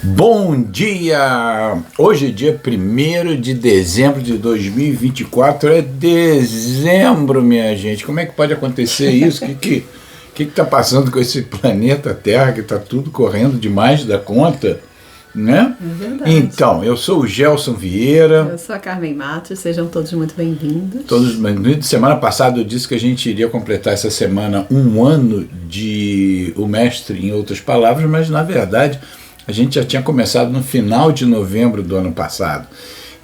Bom dia! Hoje é dia 1º de dezembro de 2024, é dezembro, minha gente. Como é que pode acontecer isso? O que está passando com esse planeta Terra, que está tudo correndo demais da conta, né? É verdade. Então, eu sou o Gelson Vieira. Eu sou a Carmen Matos, sejam todos muito bem-vindos. Todos bem-vindos. Semana passada eu disse que a gente iria completar essa semana um ano de O Mestre em Outras Palavras, mas na verdade a gente já tinha começado no final de novembro do ano passado.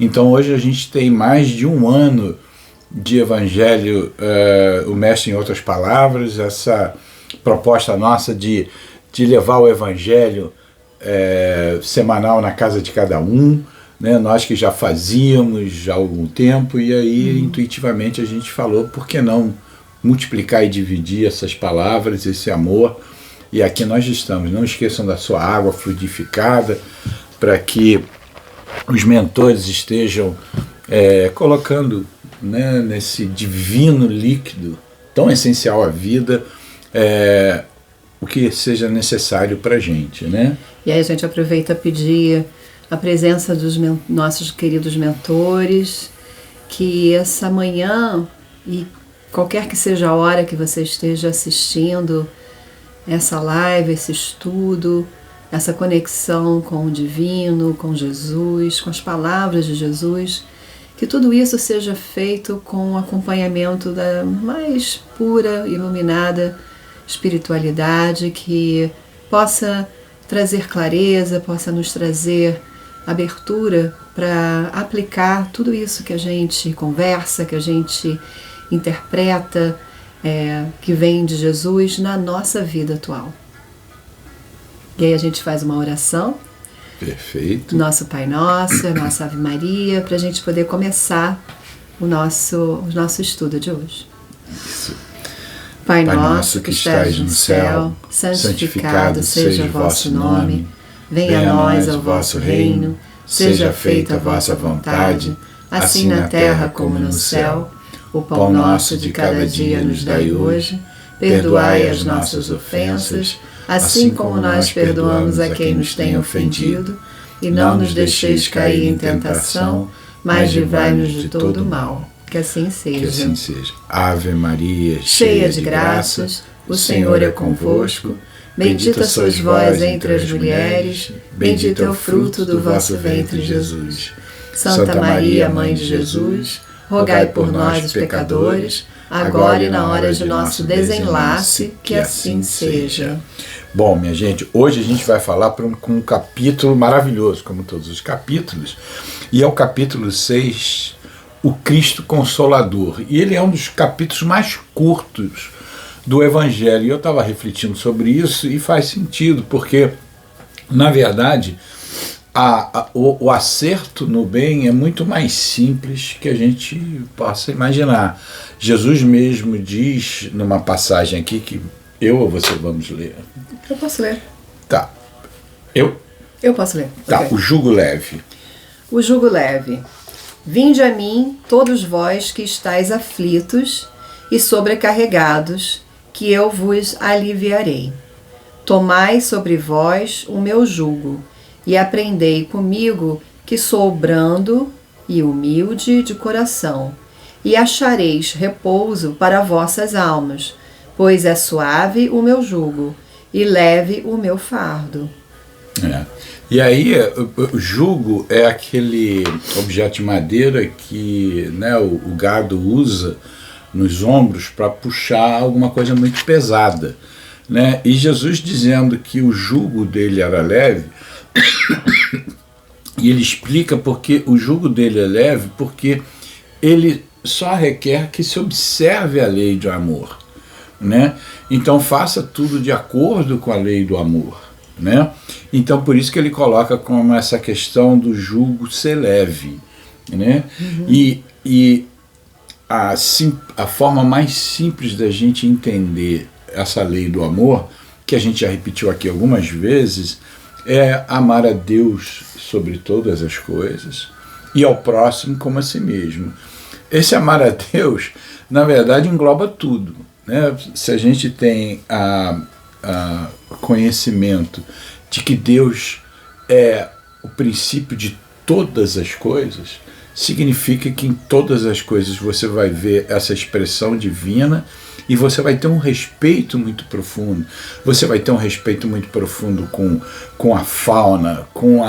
Então hoje a gente tem mais de um ano de Evangelho, O Mestre em Outras Palavras, essa proposta nossa de levar o Evangelho semanal na casa de cada um, né? Nós que já fazíamos já há algum tempo, e aí intuitivamente a gente falou, por que não multiplicar e dividir essas palavras, esse amor? E aqui nós estamos. Não esqueçam da sua água fluidificada, para que os mentores estejam colocando, né, nesse divino líquido tão essencial à vida, o que seja necessário para a gente, né? E aí a gente aproveita a pedir a presença dos nossos queridos mentores, que essa manhã, e qualquer que seja a hora que você esteja assistindo essa live, esse estudo, essa conexão com o divino, com Jesus, com as palavras de Jesus, que tudo isso seja feito com o acompanhamento da mais pura, iluminada espiritualidade, que possa trazer clareza, possa nos trazer abertura para aplicar tudo isso que a gente conversa, que a gente interpreta, que vem de Jesus na nossa vida atual. E aí a gente faz uma oração. Perfeito. Nosso Pai Nosso, a nossa Ave Maria, para a gente poder começar o nosso estudo de hoje. Isso. Pai nosso que estais no céu, santificado seja o vosso nome. Venha a nós o vosso reino. Seja feita a vossa vontade, assim na terra como no céu. O pão nosso de cada dia nos dai hoje. Perdoai as nossas ofensas, assim como nós perdoamos a quem nos tem ofendido. E não nos deixeis cair em tentação, mas livrai-nos de todo o mal. Que assim seja. Que assim seja. Ave Maria, cheia de graças, o Senhor é convosco. Bendita sois vós entre as mulheres, bendito é o fruto do vosso ventre, Jesus. Santa Maria, Mãe de Jesus, rogai por nós, os pecadores, agora e na hora de nosso desenlace, que assim seja. Bom, minha gente, hoje a gente vai falar com um capítulo maravilhoso, como todos os capítulos, e é o capítulo 6, o Cristo Consolador. E ele é um dos capítulos mais curtos do Evangelho. E eu estava refletindo sobre isso e faz sentido, porque, na verdade, o acerto no bem é muito mais simples que a gente possa imaginar. Jesus mesmo diz, numa passagem aqui, que eu ou você vamos ler? Eu posso ler. Tá. Eu posso ler. Tá, Okay. O jugo leve. O jugo leve. Vinde a mim, todos vós que estáis aflitos e sobrecarregados, que eu vos aliviarei. Tomai sobre vós o meu jugo, e aprendei comigo, que sou brando e humilde de coração, e achareis repouso para vossas almas, pois é suave o meu jugo, e leve o meu fardo. E aí, o jugo é aquele objeto de madeira que, né, o gado usa nos ombros para puxar alguma coisa muito pesada, né? E Jesus dizendo que o jugo dele era leve, e ele explica porque o jugo dele é leve, porque ele só requer que se observe a lei do amor, né? Então faça tudo de acordo com a lei do amor, né? Então por isso que ele coloca como essa questão do jugo ser leve, né? E a forma mais simples da gente entender essa lei do amor, que a gente já repetiu aqui algumas vezes, é amar a Deus sobre todas as coisas e ao próximo como a si mesmo. Esse amar a Deus, na verdade, engloba tudo, né? Se a gente tem conhecimento de que Deus é o princípio de todas as coisas, significa que em todas as coisas você vai ver essa expressão divina e você vai ter um respeito muito profundo. Você vai ter um respeito muito profundo com a fauna, com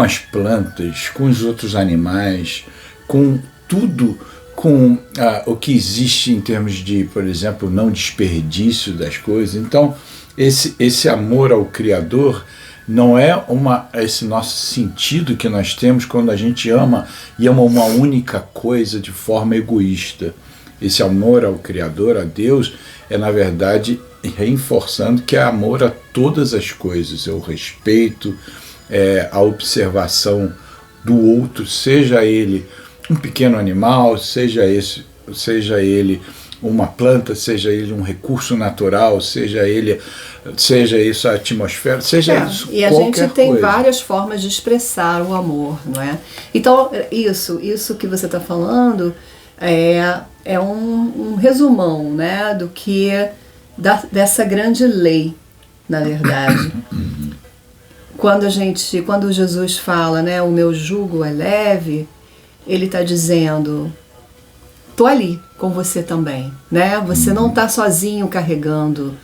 as plantas, com os outros animais, com tudo, com o que existe em termos de, por exemplo, não desperdício das coisas. Então, esse amor ao Criador não é esse nosso sentido que nós temos quando a gente ama e ama uma única coisa de forma egoísta. Esse amor ao Criador, a Deus, é na verdade reforçando que é amor a todas as coisas, é o respeito, é a observação do outro, seja ele um pequeno animal, seja ele uma planta, seja ele um recurso natural, seja isso a atmosfera, seja isso qualquer coisa. E a gente tem várias formas de expressar o amor, não é? Então, isso que você está falando é um resumão, né, do que dessa grande lei, na verdade. Quando Jesus fala, né, o meu jugo é leve, ele está dizendo, tô ali com você também, né? Você não está sozinho carregando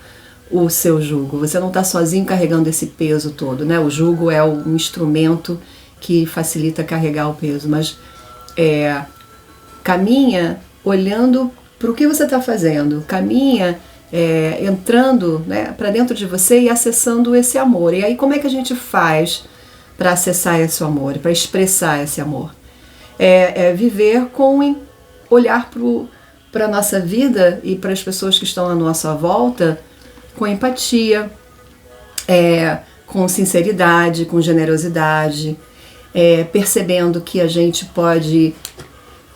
o seu jugo, você não está sozinho carregando esse peso todo, né? O jugo é um instrumento que facilita carregar o peso, mas caminha olhando para o que você está fazendo, caminha entrando, né, para dentro de você e acessando esse amor. E aí como é que a gente faz para acessar esse amor, para expressar esse amor? Viver olhar para a nossa vida e para as pessoas que estão à nossa volta com empatia, com sinceridade, com generosidade, percebendo que a gente pode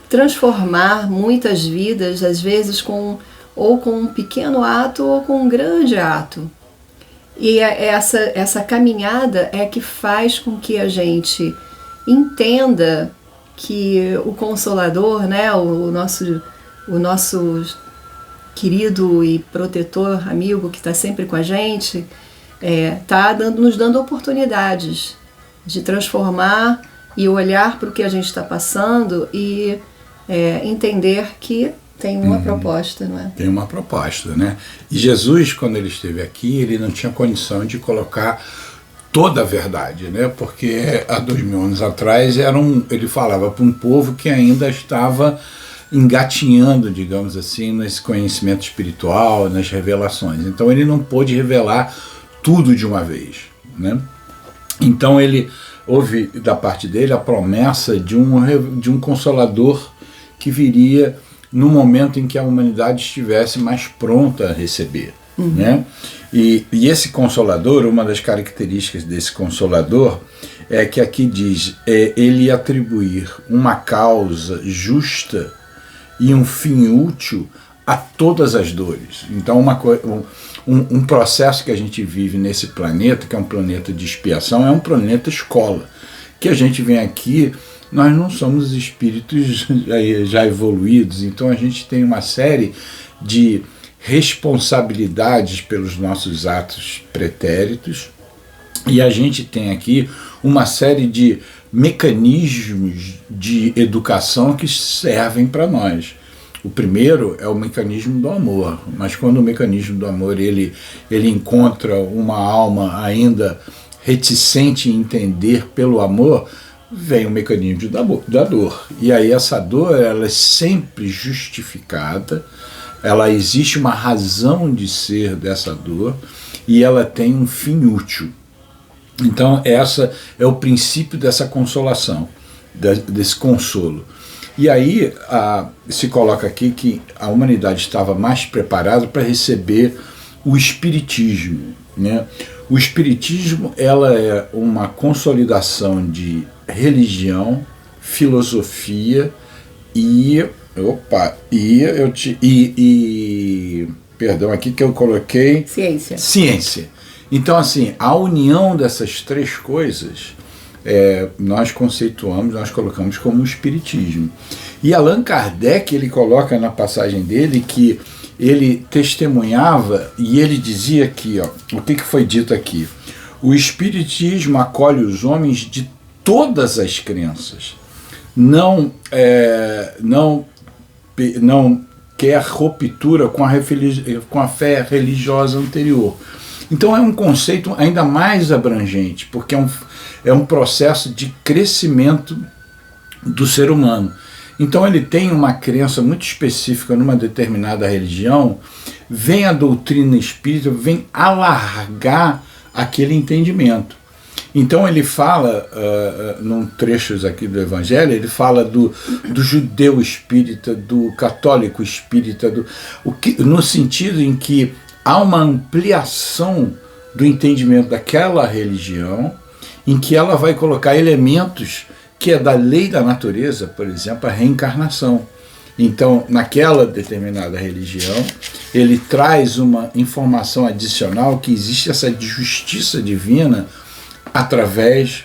transformar muitas vidas, às vezes ou com um pequeno ato ou com um grande ato. E essa caminhada é que faz com que a gente entenda que o Consolador, né, o nosso querido e protetor amigo que está sempre com a gente, está nos dando oportunidades de transformar e olhar para o que a gente está passando e entender que tem uma proposta, não é? Tem uma proposta, né? E Jesus, quando ele esteve aqui, ele não tinha condição de colocar toda a verdade, né? Porque há 2000 anos atrás ele falava para um povo que ainda estava engatinhando, digamos assim, nesse conhecimento espiritual, nas revelações. Então ele não pôde revelar tudo de uma vez, né? Então houve da parte dele a promessa de um Consolador que viria no momento em que a humanidade estivesse mais pronta a receber, né? E esse Consolador, uma das características desse Consolador é que aqui diz, ele atribuir uma causa justa e um fim útil a todas as dores. Então um processo que a gente vive nesse planeta, que é um planeta de expiação, é um planeta escola, que a gente vem aqui, nós não somos espíritos já evoluídos, então a gente tem uma série de responsabilidades pelos nossos atos pretéritos, e a gente tem aqui uma série de mecanismos de educação que servem para nós. O primeiro é o mecanismo do amor, mas quando o mecanismo do amor ele encontra uma alma ainda reticente em entender pelo amor, vem o mecanismo da dor. E aí essa dor ela é sempre justificada, ela existe uma razão de ser dessa dor e ela tem um fim útil. Então essa é o princípio dessa consolação, desse consolo. E aí se coloca aqui que a humanidade estava mais preparada para receber o Espiritismo, né? O Espiritismo ela é uma consolidação de religião, filosofia perdão, aqui que eu coloquei ciência. Então assim, a união dessas três coisas nós conceituamos, nós colocamos como o Espiritismo. E Allan Kardec ele coloca na passagem dele que ele testemunhava e ele dizia aqui, o que foi dito aqui? O Espiritismo acolhe os homens de todas as crenças. Não quer ruptura com a fé religiosa anterior. Então é um conceito ainda mais abrangente, porque é um processo de crescimento do ser humano. Então ele tem uma crença muito específica numa determinada religião, vem a doutrina espírita, vem alargar aquele entendimento. Então ele fala, num trechos aqui do Evangelho, ele fala do judeu espírita, do católico espírita, no sentido em que há uma ampliação do entendimento daquela religião, em que ela vai colocar elementos que é da lei da natureza, por exemplo, a reencarnação. Então, naquela determinada religião, ele traz uma informação adicional que existe essa justiça divina através,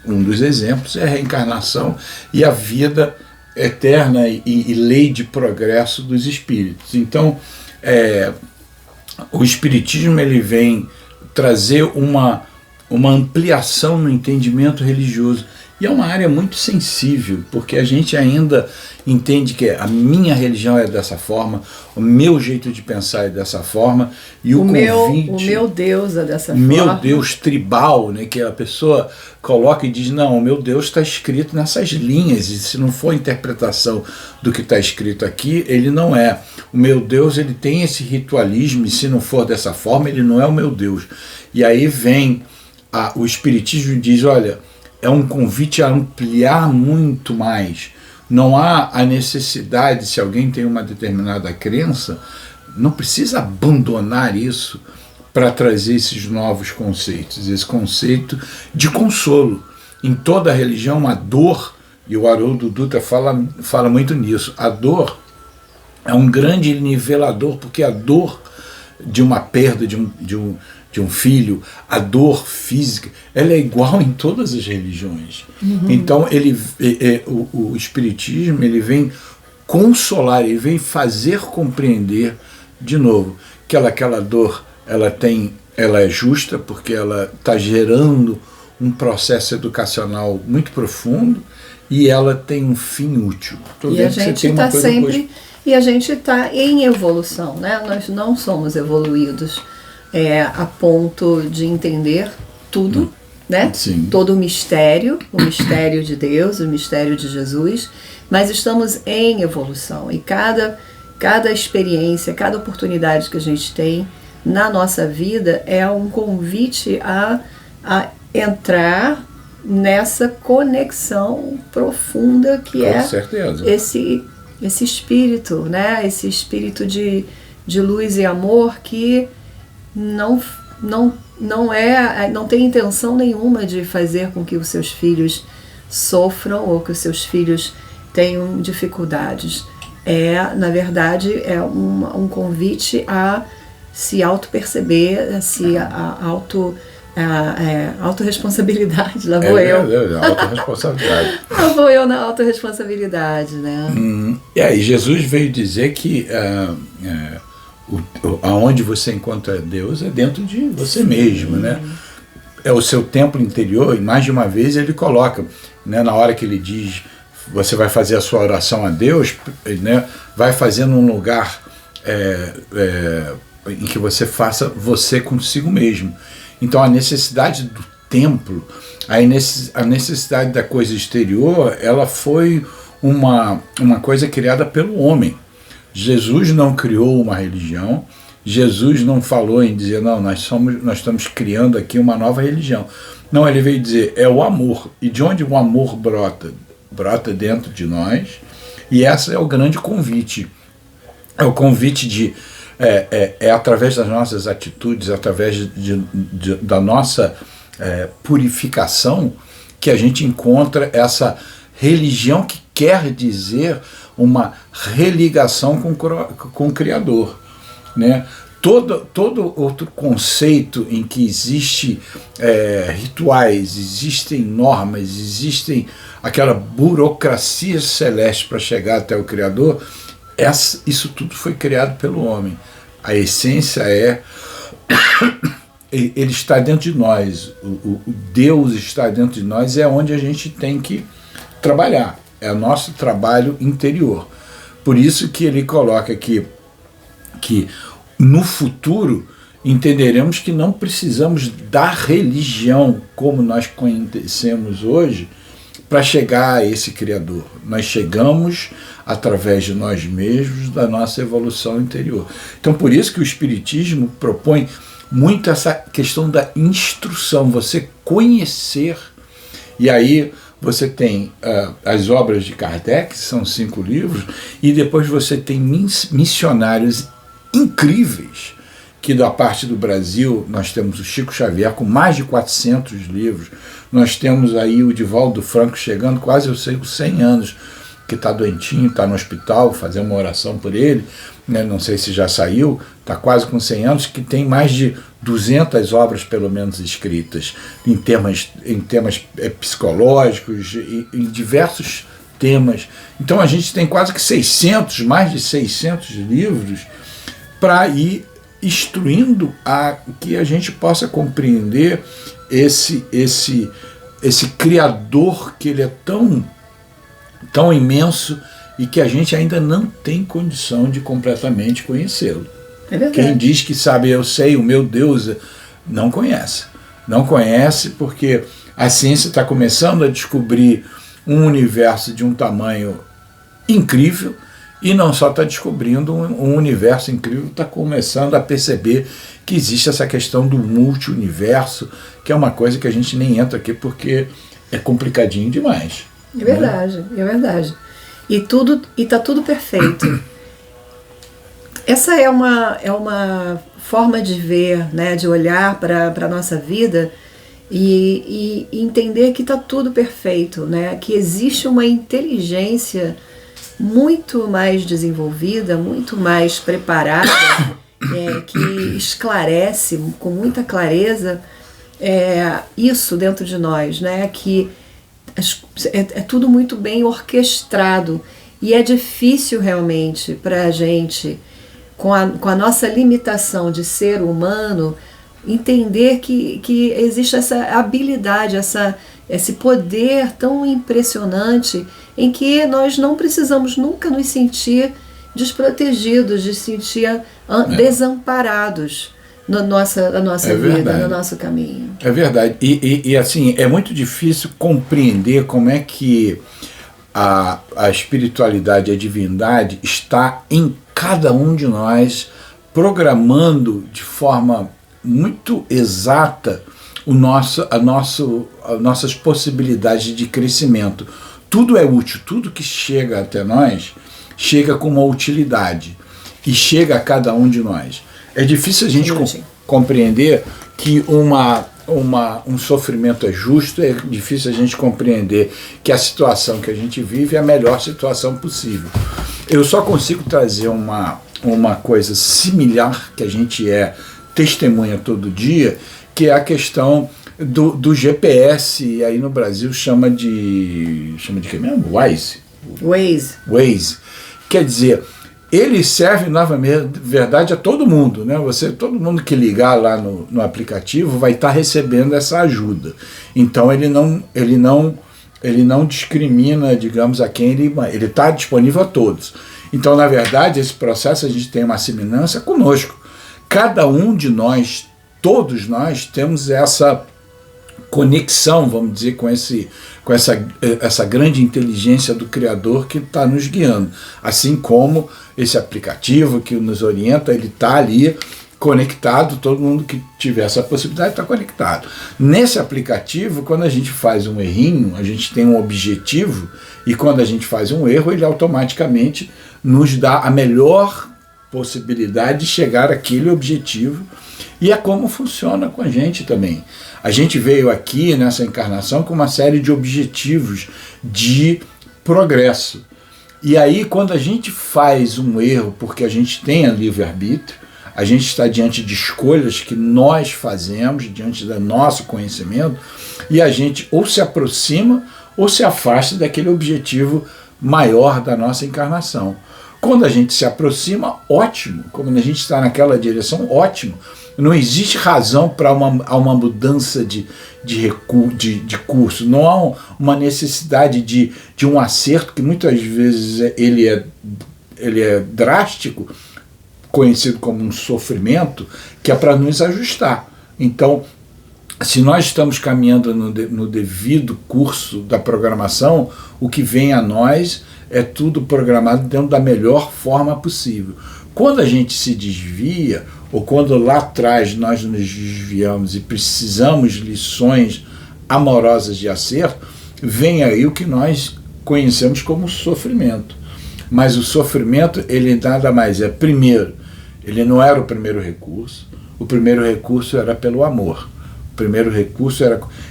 um dos exemplos é a reencarnação e a vida eterna e lei de progresso dos espíritos. Então, o Espiritismo ele vem trazer uma ampliação no entendimento religioso. E é uma área muito sensível, porque a gente ainda entende que a minha religião é dessa forma, o meu jeito de pensar é dessa forma, e o meu Deus é dessa forma. Meu Deus tribal, né, que a pessoa coloca e diz, não, o meu Deus está escrito nessas linhas, e se não for a interpretação do que está escrito aqui, ele não é. O meu Deus ele tem esse ritualismo, e se não for dessa forma, ele não é o meu Deus. E aí vem o Espiritismo e diz, olha, é um convite a ampliar muito mais. Não há a necessidade, se alguém tem uma determinada crença, não precisa abandonar isso para trazer esses novos conceitos, esse conceito de consolo. Em toda religião, a dor, e o Haroldo Dutra fala muito nisso, a dor é um grande nivelador, porque a dor de uma perda de um filho, a dor física, ela é igual em todas as religiões. Uhum. Então o Espiritismo ele vem consolar, ele vem fazer compreender de novo que aquela dor ela é justa, porque ela está gerando um processo educacional muito profundo e ela tem um fim útil. E a gente está sempre e a gente está em evolução, né? Nós não somos evoluídos a ponto de entender tudo, né? Sim. Todo o mistério de Deus, o mistério de Jesus, mas estamos em evolução e cada experiência, cada oportunidade que a gente tem na nossa vida é um convite a entrar nessa conexão profunda que Com certeza. esse espírito, né? Esse espírito de luz e amor que não tem intenção nenhuma de fazer com que os seus filhos sofram ou que os seus filhos tenham dificuldades. Na verdade, é um convite a se auto-perceber, a autorresponsabilidade. Lá vou eu. Autorresponsabilidade. Lá vou eu na autorresponsabilidade, né? E aí, Jesus veio dizer que aonde você encontra Deus é dentro de você mesmo, né? É o seu templo interior, e mais de uma vez ele coloca, né, na hora que ele diz, você vai fazer a sua oração a Deus, né, vai fazer num lugar em que você faça você consigo mesmo. Então a necessidade do templo, a necessidade da coisa exterior, ela foi uma coisa criada pelo homem. Jesus não criou uma religião, Jesus não falou em dizer, não, nós estamos criando aqui uma nova religião. Não, ele veio dizer, é o amor. E de onde o amor brota? Brota dentro de nós, e esse é o grande convite. É o convite de, através das nossas atitudes, através da nossa purificação, que a gente encontra essa religião que quer dizer uma religação com o Criador, né? Todo outro conceito em que existe rituais, existem normas, existem aquela burocracia celeste para chegar até o Criador, isso tudo foi criado pelo homem. A essência é ele está dentro de nós, o Deus está dentro de nós, é onde a gente tem que trabalhar, é o nosso trabalho interior. Por isso que ele coloca aqui que no futuro entenderemos que não precisamos da religião como nós conhecemos hoje para chegar a esse Criador. Nós chegamos através de nós mesmos, da nossa evolução interior. Então, por isso que o Espiritismo propõe muito essa questão da instrução, você conhecer. E aí você tem as obras de Kardec, que são 5 livros, e depois você tem missionários incríveis, que da parte do Brasil nós temos o Chico Xavier com mais de 400 livros, nós temos aí o Divaldo Franco chegando quase aos 100 anos, que está doentinho, está no hospital, fazer uma oração por ele, né? Não sei se já saiu, está quase com 100 anos, que tem mais de 200 obras pelo menos escritas, em temas psicológicos, em diversos temas. Então a gente tem quase que mais de 600 livros para ir instruindo a que a gente possa compreender esse Criador, que ele é tão imenso e que a gente ainda não tem condição de completamente conhecê-lo. É verdade. Quem diz que sabe, eu sei, o meu Deus, não conhece. Não conhece porque a ciência está começando a descobrir um universo de um tamanho incrível, e não só está descobrindo um universo incrível, está começando a perceber que existe essa questão do multi-universo, que é uma coisa que a gente nem entra aqui porque é complicadinho demais. É verdade, né? É verdade. E está tudo perfeito. Essa é uma forma de ver, né, de olhar para a nossa vida e entender que está tudo perfeito, né, que existe uma inteligência muito mais desenvolvida, muito mais preparada, que esclarece com muita clareza isso dentro de nós, né, que é tudo muito bem orquestrado, e é difícil realmente para a gente, com a nossa limitação de ser humano, entender que existe essa habilidade, esse poder tão impressionante, em que nós não precisamos nunca nos sentir desprotegidos, de sentir desamparados na nossa vida, no nosso caminho. É verdade. E assim, é muito difícil compreender como é que a espiritualidade, a divindade está em cada um de nós, programando de forma muito exata as nossas possibilidades de crescimento. Tudo é útil, tudo que chega até nós chega com uma utilidade e chega a cada um de nós. É difícil a gente compreender que um sofrimento é justo, é difícil a gente compreender que a situação que a gente vive é a melhor situação possível. Eu só consigo trazer uma coisa similar, que a gente testemunha todo dia, que é a questão do GPS, e aí no Brasil chama de quê mesmo? Waze. Quer dizer, ele serve, na verdade, a todo mundo, né? Todo mundo que ligar lá no aplicativo vai estar recebendo essa ajuda. Então ele não discrimina, digamos, a quem ele está disponível a todos. Então, na verdade, esse processo a gente tem uma semelhança conosco. Cada um de nós, todos nós, temos essa conexão, vamos dizer, com essa grande inteligência do Criador que está nos guiando. Assim como esse aplicativo que nos orienta, ele está ali conectado, todo mundo que tiver essa possibilidade está conectado. Nesse aplicativo, quando a gente faz um errinho, a gente tem um objetivo, e quando a gente faz um erro, ele automaticamente nos dá a melhor possibilidade de chegar àquele objetivo. E é como funciona com a gente também. A gente veio aqui nessa encarnação com uma série de objetivos de progresso. E aí, quando a gente faz um erro, porque a gente tem a livre-arbítrio, a gente está diante de escolhas que nós fazemos, diante do nosso conhecimento, e a gente ou se aproxima ou se afasta daquele objetivo maior da nossa encarnação. Quando a gente se aproxima, ótimo. Quando a gente está naquela direção, ótimo. Não existe razão para uma mudança de curso. Não há uma necessidade de um acerto, que muitas vezes ele é drástico, conhecido como um sofrimento, que é para nos ajustar. Então, se nós estamos caminhando no devido curso da programação, o que vem a nós é tudo programado dentro da melhor forma possível. Quando a gente se desvia, ou quando lá atrás nós nos desviamos e precisamos de lições amorosas de acerto, vem aí o que nós conhecemos como sofrimento. Mas o sofrimento, ele nada mais é, primeiro, ele não era o primeiro recurso. O primeiro recurso era pelo amor. O primeiro recurso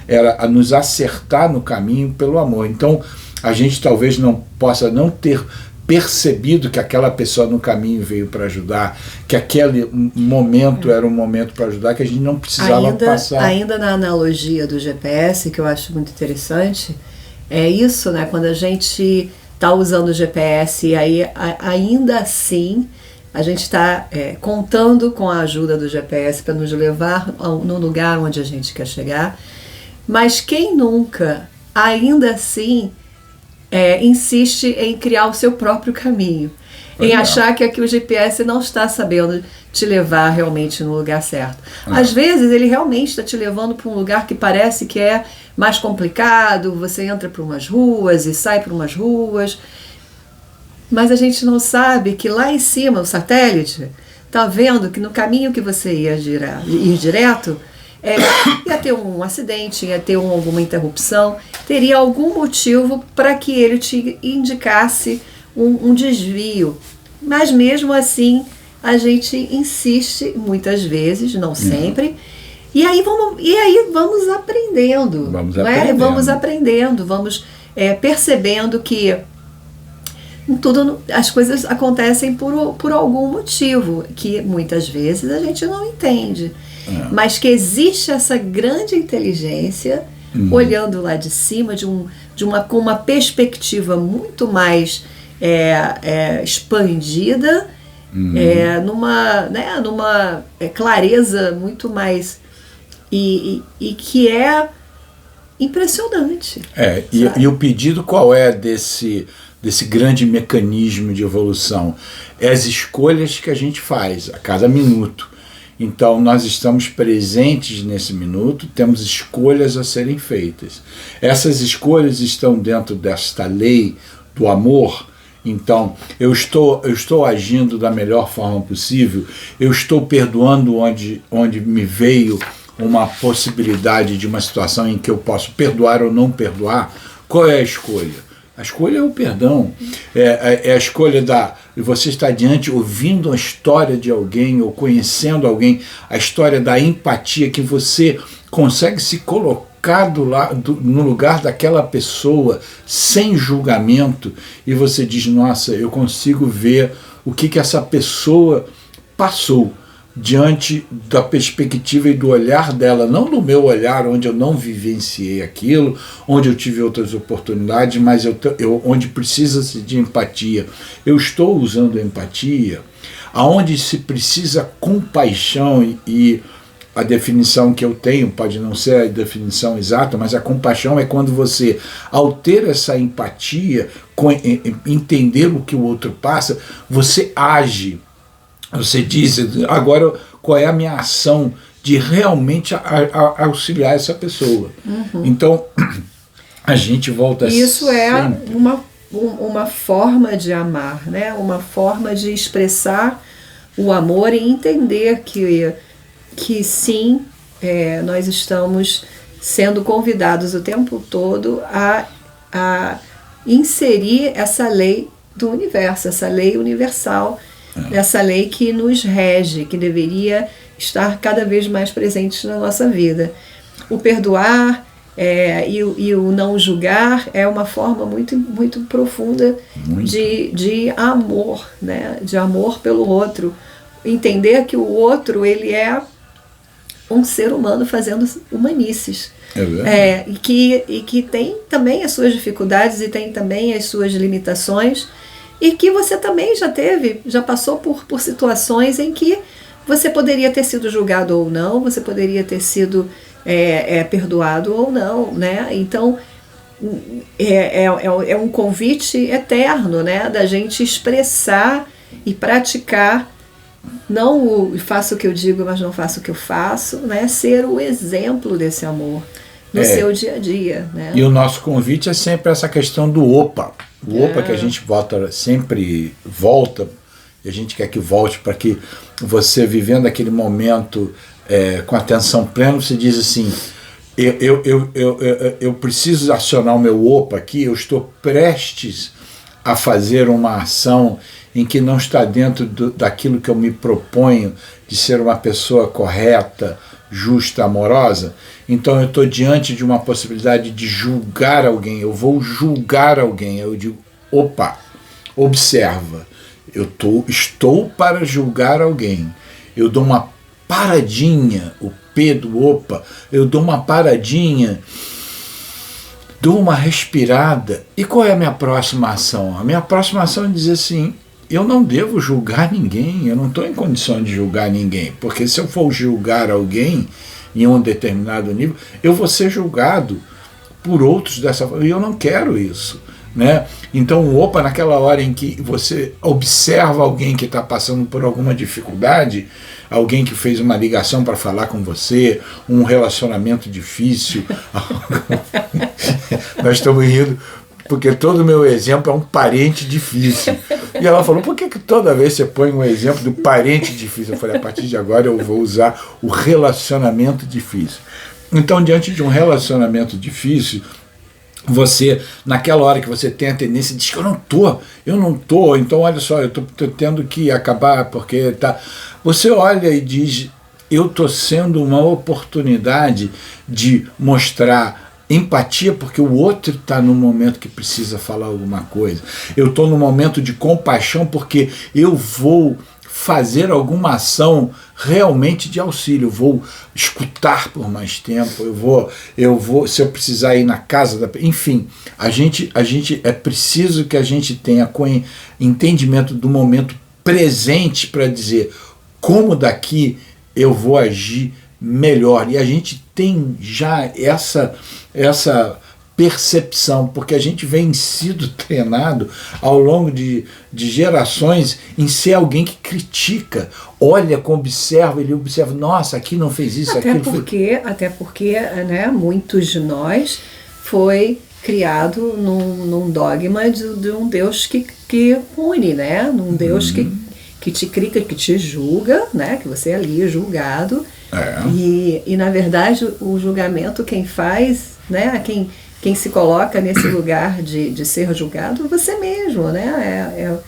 era a nos acertar no caminho pelo amor. Então, a gente talvez não possa não ter percebido que aquela pessoa no caminho veio para ajudar, que aquele momento era um momento para ajudar, que a gente não precisava passar. Ainda na analogia do GPS, que eu acho muito interessante, é isso, né? Quando a gente está usando o GPS e aí ainda assim a gente está contando com a ajuda do GPS para nos levar no lugar onde a gente quer chegar, mas quem nunca, ainda assim, insiste em criar o seu próprio caminho, em achar que o GPS não está sabendo te levar realmente no lugar certo. Às vezes ele realmente está te levando para um lugar que parece que é mais complicado, você entra por umas ruas e sai por umas ruas, mas a gente não sabe que lá em cima o satélite está vendo que no caminho que você ia ir direto, ia ter um acidente, ia ter alguma interrupção, teria algum motivo para que ele te indicasse um desvio. Mas mesmo assim, a gente insiste muitas vezes, não sempre, e aí vamos aprendendo. Vamos aprendendo, vamos percebendo que as coisas acontecem por algum motivo, que muitas vezes a gente não entende. Mas que existe essa grande inteligência olhando lá de cima com uma perspectiva muito mais expandida, numa clareza muito mais e que é impressionante. E o pedido qual é desse grande mecanismo de evolução? É as escolhas que a gente faz a cada minuto. Então, nós estamos presentes nesse minuto, temos escolhas a serem feitas. Essas escolhas estão dentro desta lei do amor. Então, eu estou agindo da melhor forma possível, eu estou perdoando onde me veio uma possibilidade de uma situação em que eu posso perdoar ou não perdoar. Qual é a escolha? A escolha é o perdão, é a escolha de você estar diante ouvindo a história de alguém ou conhecendo alguém, a história da empatia, que você consegue se colocar no lugar daquela pessoa sem julgamento e você diz, nossa, eu consigo ver o que essa pessoa passou diante da perspectiva e do olhar dela, não do meu olhar, onde eu não vivenciei aquilo, onde eu tive outras oportunidades, mas onde precisa-se de empatia. Eu estou usando empatia, aonde se precisa compaixão, e a definição que eu tenho pode não ser a definição exata, mas a compaixão é quando você, ao ter essa empatia, entender o que o outro passa, você age. Você diz, agora qual é a minha ação de realmente auxiliar essa pessoa. Então, a gente volta Isso sempre. É uma forma de amar, né? Uma forma de expressar o amor e entender que sim, nós estamos sendo convidados o tempo todo a inserir essa lei do universo, essa lei universal, essa lei que nos rege, que deveria estar cada vez mais presente na nossa vida. O perdoar e o não julgar é uma forma muito, muito profunda de amor, né? De amor pelo outro. Entender que o outro, ele é um ser humano fazendo humanices. E que tem também as suas dificuldades e tem também as suas limitações, e que você também já passou por situações em que você poderia ter sido julgado ou não, você poderia ter sido perdoado ou não, né? Então, é um convite eterno, né? Da gente expressar e praticar, não o faço o que eu digo, mas não faço o que eu faço, né? Ser o exemplo desse amor no seu dia a dia, né? E o nosso convite é sempre essa questão do opa. O opa que a gente sempre volta, e a gente quer que volte para que você, vivendo aquele momento com atenção plena, você diz assim, eu preciso acionar o meu opa aqui, eu estou prestes a fazer uma ação em que não está dentro daquilo que eu me proponho de ser uma pessoa correta, justa, amorosa. Então eu estou diante de uma possibilidade de julgar alguém, eu vou julgar alguém, eu digo, opa, observa, estou para julgar alguém, eu dou uma paradinha, o P do opa, eu dou uma paradinha, dou uma respirada, e qual é a minha próxima ação? A minha próxima ação é dizer assim, eu não devo julgar ninguém, eu não estou em condição de julgar ninguém, porque se eu for julgar alguém em um determinado nível, eu vou ser julgado por outros dessa forma, e eu não quero isso, né? Então o opa, naquela hora em que você observa alguém que está passando por alguma dificuldade, alguém que fez uma ligação para falar com você, um relacionamento difícil, nós estamos rindo porque todo o meu exemplo é um parente difícil. E ela falou, por que toda vez você põe um exemplo do parente difícil? Eu falei, a partir de agora eu vou usar o relacionamento difícil. Então, diante de um relacionamento difícil, você, naquela hora que você tem a tendência, diz que eu não tô, então olha só, eu tô tendo que acabar, porque tá. Você olha e diz, eu tô sendo uma oportunidade de mostrar empatia, porque o outro está no momento que precisa falar alguma coisa. Eu estou no momento de compaixão, porque eu vou fazer alguma ação realmente de auxílio, eu vou escutar por mais tempo, eu vou, se eu precisar ir na casa da... Enfim, a gente é preciso que a gente tenha entendimento do momento presente para dizer como daqui eu vou agir melhor. E a gente tem já essa percepção, porque a gente vem sido treinado ao longo de gerações em ser alguém que critica, olha, observa, ele observa, nossa, aqui não fez isso, até porque né, muitos de nós foi criado num dogma de um Deus que pune, né? Num Deus que te critica, que te julga, né? Que você é ali julgado. E na verdade o julgamento quem faz, né? Quem se coloca nesse lugar de ser julgado, você mesmo, né?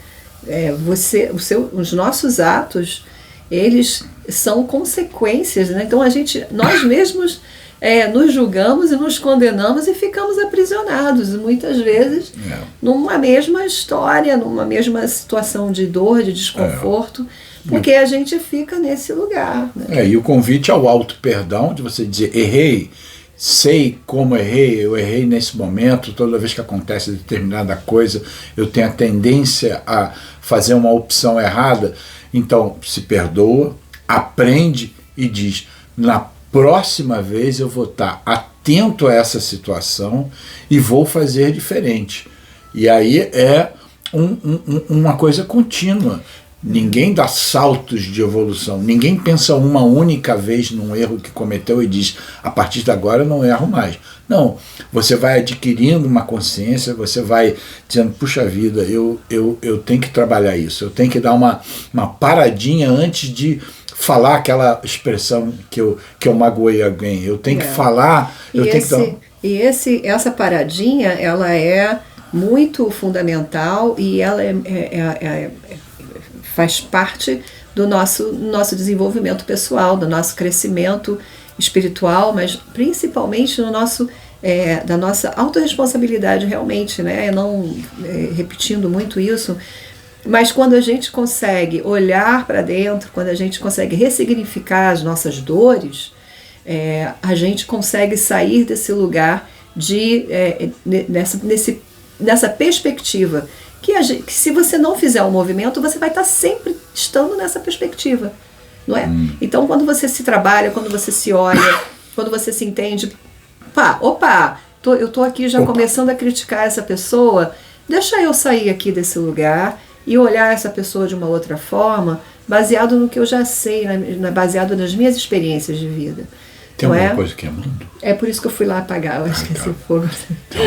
Os nossos atos, eles são consequências, né? Então nós mesmos nos julgamos e nos condenamos e ficamos aprisionados, muitas vezes numa mesma história, numa mesma situação de dor, de desconforto, porque a gente fica nesse lugar, né? E o convite ao auto-perdão, de você dizer, errei, sei como errei, eu errei nesse momento, toda vez que acontece determinada coisa, eu tenho a tendência a fazer uma opção errada, então se perdoa, aprende e diz, na próxima vez eu vou estar atento a essa situação e vou fazer diferente. E aí é uma coisa contínua. Ninguém dá saltos de evolução, ninguém pensa uma única vez num erro que cometeu e diz, a partir de agora eu não erro mais. Não, você vai adquirindo uma consciência, você vai dizendo, puxa vida, eu tenho que trabalhar isso, eu tenho que dar uma paradinha antes de falar aquela expressão que eu magoei alguém, eu tenho que falar, essa paradinha, ela é muito fundamental e ela faz parte do nosso desenvolvimento pessoal, do nosso crescimento espiritual, mas principalmente da nossa autorresponsabilidade realmente, né? Não repetindo muito isso, mas quando a gente consegue olhar para dentro, quando a gente consegue ressignificar as nossas dores, a gente consegue sair desse lugar nessa perspectiva que se você não fizer o movimento, você vai estar sempre estando nessa perspectiva, não é? Então, quando você se trabalha, quando você se olha, quando você se entende, eu tô aqui já começando a criticar essa pessoa, deixa eu sair aqui desse lugar e olhar essa pessoa de uma outra forma, baseado no que eu já sei, baseado nas minhas experiências de vida. Tem alguma coisa queimando? É por isso que eu fui lá apagar, eu acho que esse fogo. Então,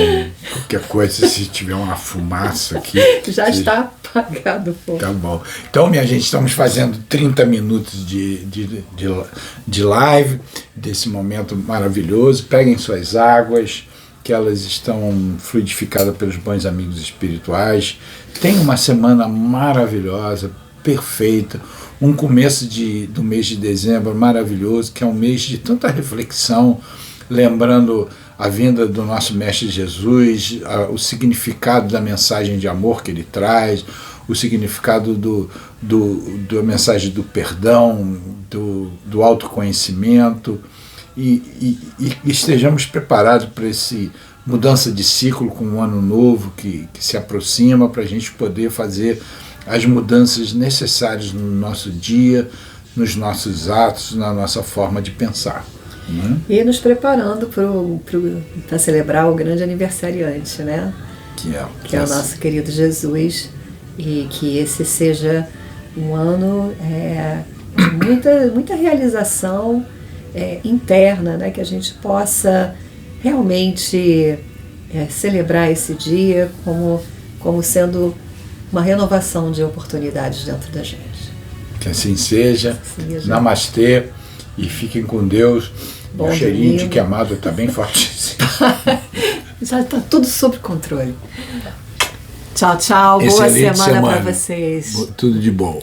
qualquer coisa, se tiver uma fumaça aqui... Já está apagado o fogo. Tá bom. Então, minha gente, estamos fazendo 30 minutos de live, desse momento maravilhoso. Peguem suas águas, que elas estão fluidificadas pelos bons amigos espirituais. Tenham uma semana maravilhosa, perfeita. Um começo do mês de dezembro maravilhoso, que é um mês de tanta reflexão, lembrando a vinda do nosso Mestre Jesus, o significado da mensagem de amor que ele traz, o significado da mensagem do perdão, do autoconhecimento, e estejamos preparados para esse mudança de ciclo com um ano novo que se aproxima, para a gente poder fazer as mudanças necessárias no nosso dia, nos nossos atos, na nossa forma de pensar. E nos preparando para celebrar o grande aniversariante, né? Que é o nosso querido Jesus, e que esse seja um ano de muita realização interna, né? Que a gente possa realmente celebrar esse dia como sendo uma renovação de oportunidades dentro da gente. Que assim seja. Namastê e fiquem com Deus. O cheirinho de queimado está bem fortíssimo. Já está tudo sob controle. Tchau, tchau. Boa semana para vocês. Tudo de bom.